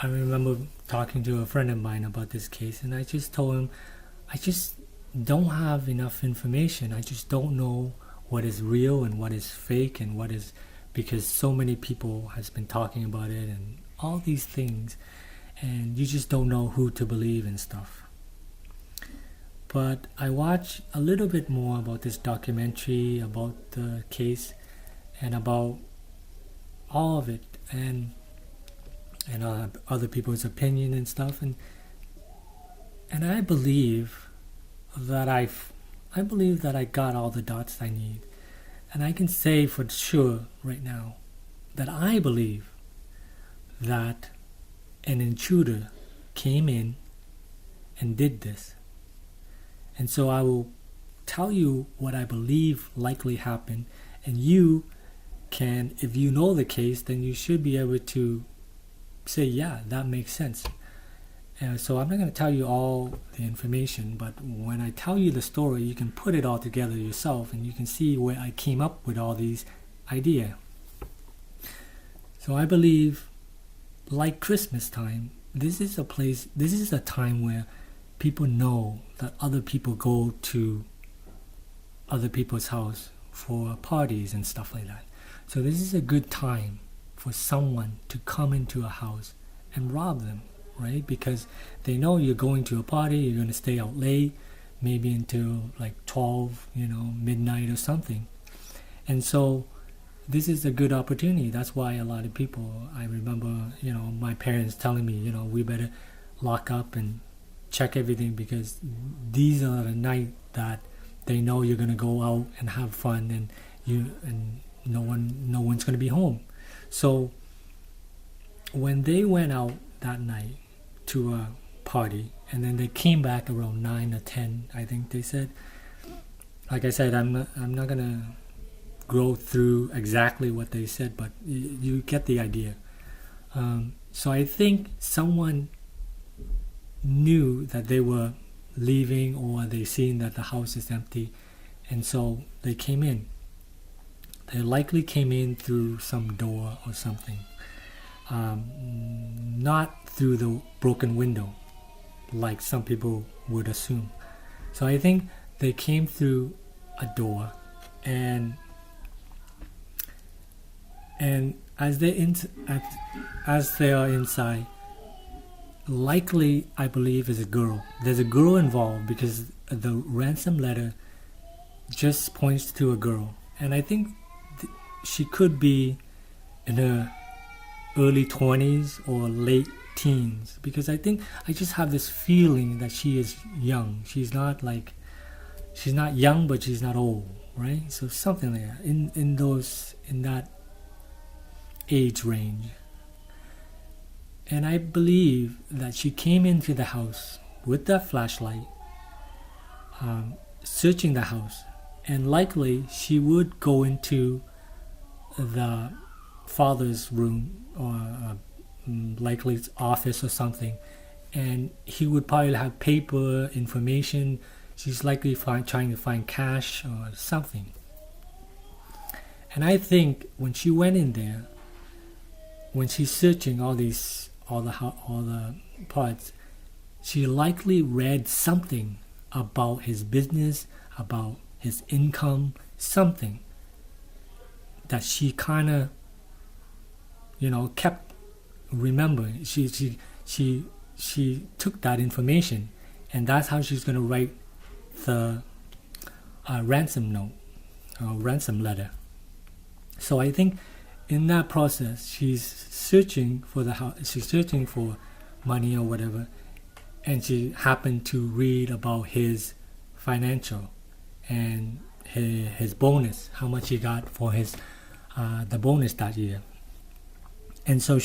I remember talking to a friend of mine about this case, and I just told him, I just don't have enough information. I just don't know what is real and what is fake and what is, because so many people has been talking about it and all these things, and you just don't know who to believe and stuff. But I watched a little bit more about this documentary, about the case, and about all of it, and other people's opinion and stuff, and I believe that I believe that I got all the dots I need, and I can say for sure right now that I believe that an intruder came in and did this. And so I will tell you what I believe likely happened, and you can, if you know the case, then you should be able to say, yeah, that makes sense. So I'm not going to tell you all the information, but when I tell you the story, you can put it all together yourself, and you can see where I came up with all these ideas. So I believe, like Christmas time, this is a time where people know that other people go to other people's house for parties and stuff like that. So this is a good time for someone to come into a house and rob them, right? Because they know you're going to a party, you're going to stay out late, maybe until like 12, midnight or something. And so this is a good opportunity. That's why a lot of people, I remember, my parents telling me, we better lock up and check everything, because these are the night that they know you're going to go out and have fun, and no one's going to be home. So when they went out that night to a party, and then they came back around 9 or 10, I think they said. Like I said, I'm not gonna go through exactly what they said, but you get the idea. So I think someone knew that they were leaving, or they seen that the house is empty, and so they came in. They likely came in through some door or something, not through the broken window like some people would assume. So I think they came through a door, and as they are inside, likely, I believe, is a girl. There's a girl involved, because the ransom letter just points to a girl, and I think she could be in her early 20s or late teens, because I just have this feeling that she is young. She's not young, but she's not old, right? So something like that, in that age range. And I believe that she came into the house with that flashlight, searching the house, and likely she would go into the father's room, or likely it's office or something, and he would probably have paper, information. She's likely trying to find cash or something. And I think when she went in there, when she's searching all the parts, she likely read something about his business, about his income, something that she kind of, kept remembering. She took that information, and that's how she's going to write the ransom note, ransom letter. So I think in that process, she's searching for the house. She's searching for money or whatever, and she happened to read about his financial and his bonus, how much he got for his the bonus that year. And so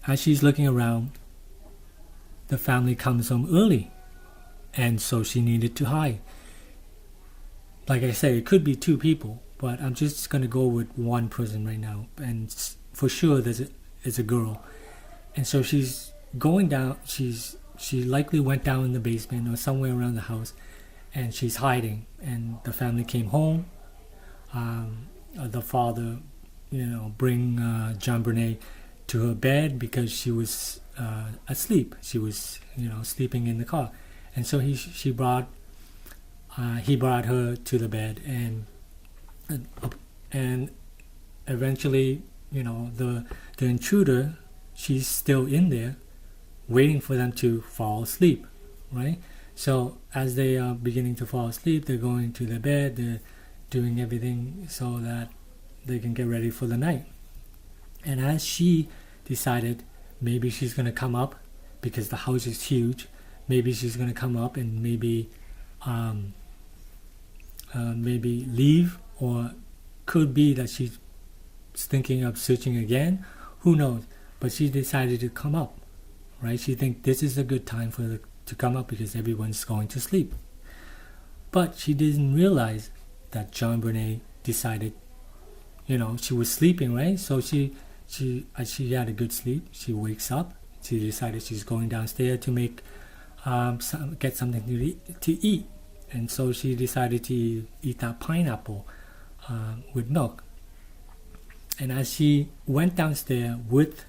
as she's looking around, the family comes home early, and so she needed to hide. Like I said, it could be two people, but I'm just going to go with one person right now, and for sure it's a girl. And so she's going down, she likely went down in the basement or somewhere around the house, and she's hiding. And the family came home. The father, bring JONBENÉT to her bed, because she was asleep. She was, sleeping in the car, and so he brought her to the bed, and eventually, the intruder, she's still in there, waiting for them to fall asleep, right? So as they are beginning to fall asleep, they're going to their bed, they're doing everything so that they can get ready for the night. And as she decided maybe she's going to come up, because the house is huge, maybe she's going to come up and maybe leave, or could be that she's thinking of searching again, who knows, but she decided to come up, right? She thinks this is a good time for her to come up because everyone's going to sleep. But she didn't realize that JonBenét decided, she was sleeping, right? So she had a good sleep. She wakes up. She decided she's going downstairs to make get something to eat, and so she decided to eat that pineapple with milk. And as she went downstairs with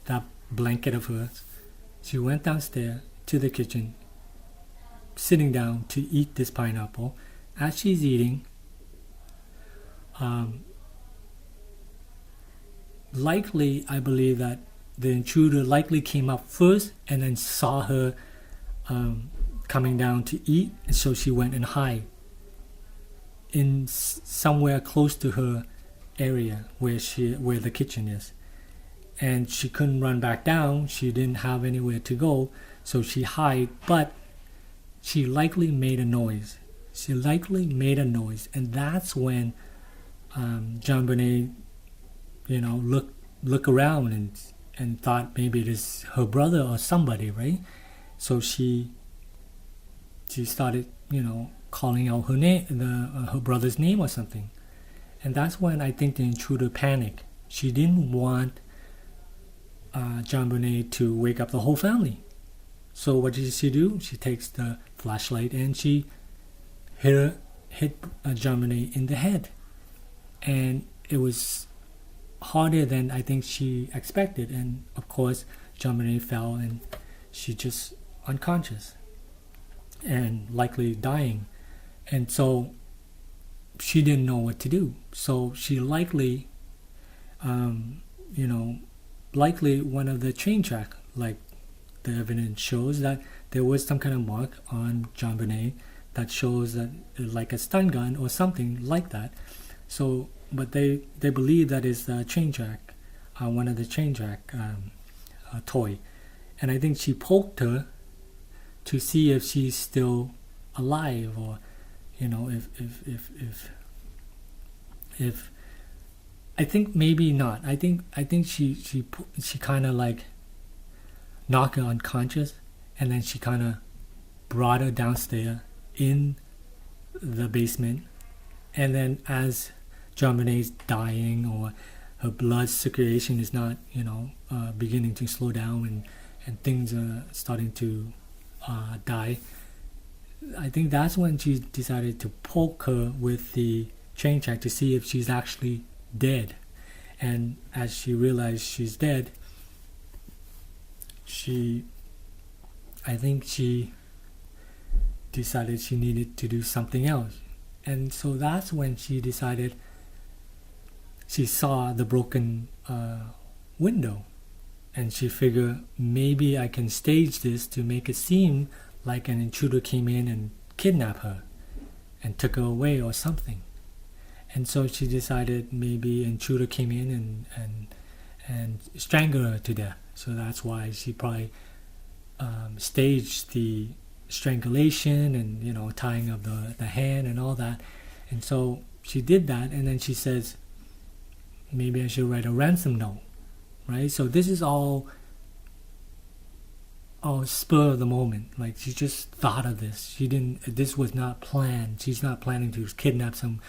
that blanket of hers, she went downstairs to the kitchen, sitting down to eat this pineapple. As she's eating, likely, I believe that the intruder likely came up first and then saw her coming down to eat, and so she went and hid in somewhere close to her area where the kitchen is, and she couldn't run back down. She didn't have anywhere to go, so she hid. But she likely made a noise. And that's when JonBenét, look around and thought maybe it is her brother or somebody, right? So she started, calling out her name, her brother's name or something. And that's when I think the intruder panicked. She didn't want JonBenét to wake up the whole family. So what did she do? She takes the flashlight and she hit JonBenét in the head. And it was harder than I think she expected. And of course, JonBenét fell and she just unconscious and likely dying. And so she didn't know what to do. So she likely, likely one of the train track, like the evidence shows that there was some kind of mark on JonBenét that shows that like a stun gun or something like that. So, but they believe that is the train track, one of the train track toy. And I think she poked her to see if she's still alive, or if I think maybe not. I think she kind of like knocked her unconscious, and then she kind of brought her downstairs in the basement. And then as JonBenét's dying, or her blood circulation is not beginning to slow down, and things are starting to die, I think that's when she decided to poke her with the train track to see if she's actually dead. And as she realized she's dead, I think she decided she needed to do something else. And so that's when she decided, she saw the broken window, and she figured maybe I can stage this to make it seem like an intruder came in and kidnapped her and took her away or something. And so she decided maybe an intruder came in and strangled her to death. So that's why she probably staged the strangulation and tying of the hand and all that. And so she did that, and then she says, maybe I should write a ransom note, right? So this is all spur of the moment. Like, she just thought of this. This was not planned. She's not planning to kidnap some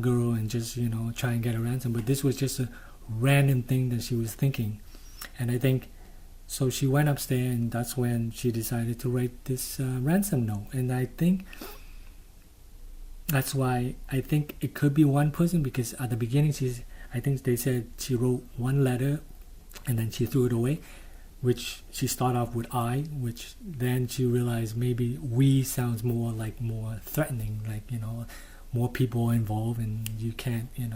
girl and just try and get a ransom. But this was just a random thing that she was thinking. And I think so she went upstairs, and that's when she decided to write this ransom note. And I think that's why I think it could be one person, because at the beginning I think they said she wrote one letter and then she threw it away. which she started off with I, which then she realized maybe we sounds more threatening, like, more people involved and you can't, and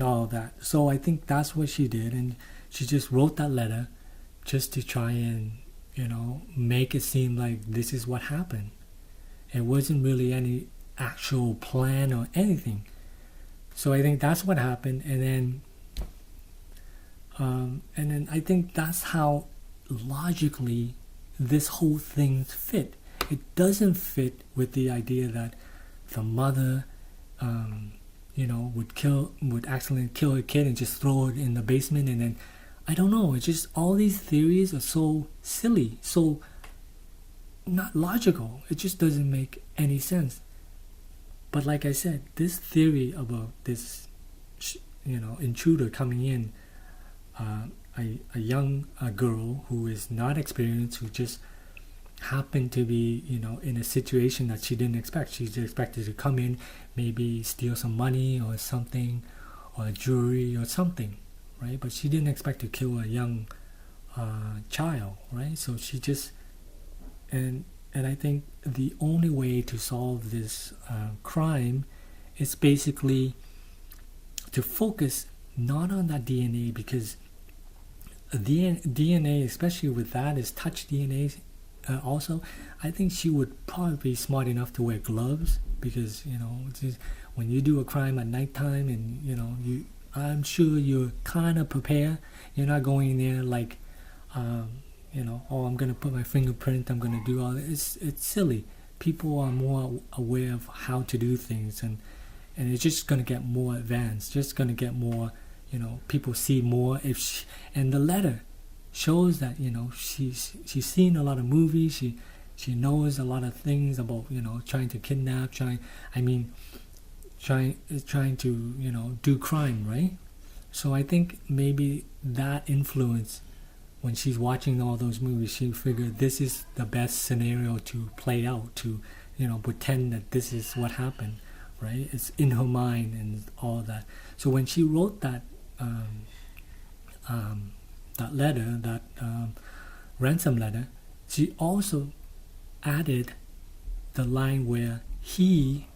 all of that. So I think that's what she did, and she just wrote that letter just to try and, make it seem like this is what happened. It wasn't really any actual plan or anything. So I think that's what happened, and then I think that's how logically this whole thing fit. It doesn't fit with the idea that the mother, would accidentally kill her kid and just throw it in the basement, and then I don't know. It's just all these theories are so silly, so not logical. It just doesn't make any sense. But like I said, this theory about this, intruder coming in, a young girl who is not experienced, who just happened to be, in a situation that she didn't expect. She just expected to come in, maybe steal some money or something, or jewelry or something, right? But she didn't expect to kill a young child, right? So she just, and I think the only way to solve this crime is basically to focus not on that DNA, because DNA, especially with that, is touch DNA. Also, I think she would probably be smart enough to wear gloves, because just, when you do a crime at nighttime, and I'm sure you're kind of prepared. You're not going in there like, I'm gonna put my fingerprint, I'm gonna do all this. It's silly. People are more aware of how to do things, and it's just gonna get more advanced. Just gonna get more. People see more. And the letter shows that she's seen a lot of movies. She knows a lot of things about trying to kidnap, trying to do crime, right? So I think maybe that influence, when she's watching all those movies, she figured this is the best scenario to play out, to pretend that this is what happened, right? It's in her mind and all that. So when she wrote that that letter, that ransom letter, she also added the line where he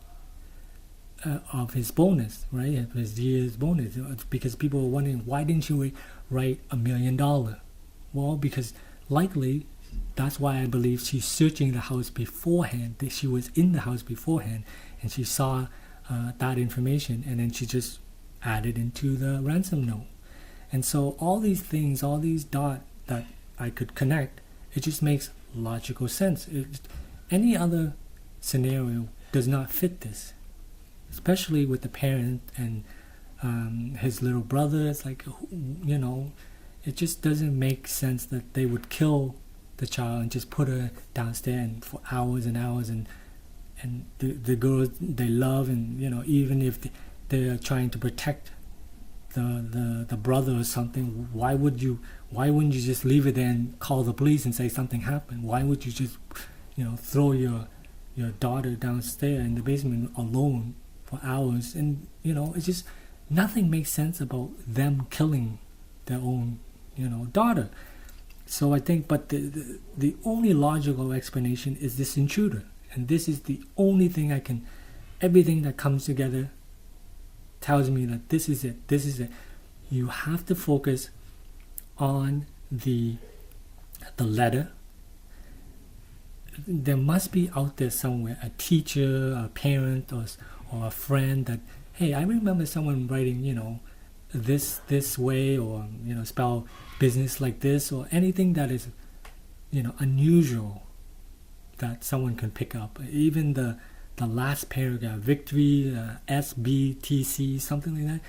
of his bonus, right? Of his year's bonus, because people were wondering, why didn't you write $1 million? Well, because likely that's why I believe she's searching the house beforehand. That she was in the house beforehand, and she saw that information, and then she just added into the ransom note. And so all these things, all these dots that I could connect, it just makes logical sense. Any other scenario does not fit this, especially with the parent and his little brother. It's like, it just doesn't make sense that they would kill the child and just put her downstairs and for hours and hours, and the girl they love, and even if they're trying to protect the brother or something, why wouldn't you just leave it there and call the police and say something happened? Why would you just throw your daughter downstairs in the basement alone for hours? And it's just, nothing makes sense about them killing their own daughter. So I think, but the only logical explanation is this intruder, and this is the only thing everything that comes together tells me that this is it. You have to focus on the letter. There must be out there somewhere a teacher, a parent, or a friend that, hey, I remember someone writing this way, or spell business like this, or anything that is unusual that someone can pick up. Even the last paragraph, victory, SBTC, something like that.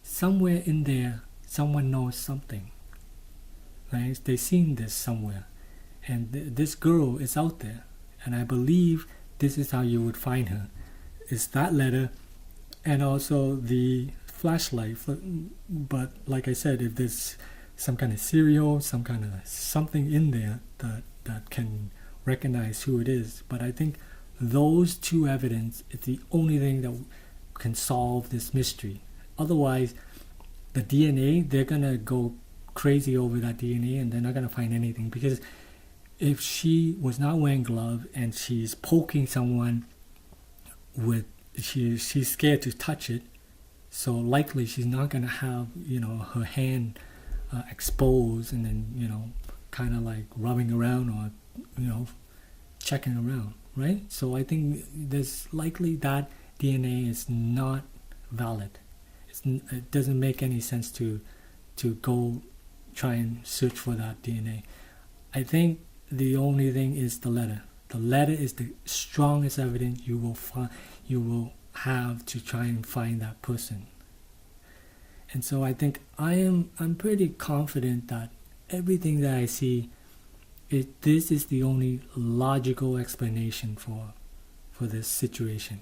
Somewhere in there, someone knows something, right? They've seen this somewhere, and this girl is out there, and I believe this is how you would find her. It's that letter, and also the flashlight. But like I said, if there's some kind of serial, some kind of something in there that can recognize who it is. But I think those two evidence is the only thing that can solve this mystery. Otherwise, the DNA, they're gonna go crazy over that DNA and they're not going to find anything. Because if she was not wearing gloves and she's poking someone with, she's scared to touch it, so likely she's not going to have, her hand exposed and then, kind of like rubbing around or, checking around, right? So I think there's likely that DNA is not valid. It doesn't make any sense to go try and search for that DNA. I think the only thing is the letter. The letter is the strongest evidence you will have to try and find that person. And so I think I'm pretty confident that everything that I see, this is the only logical explanation for this situation.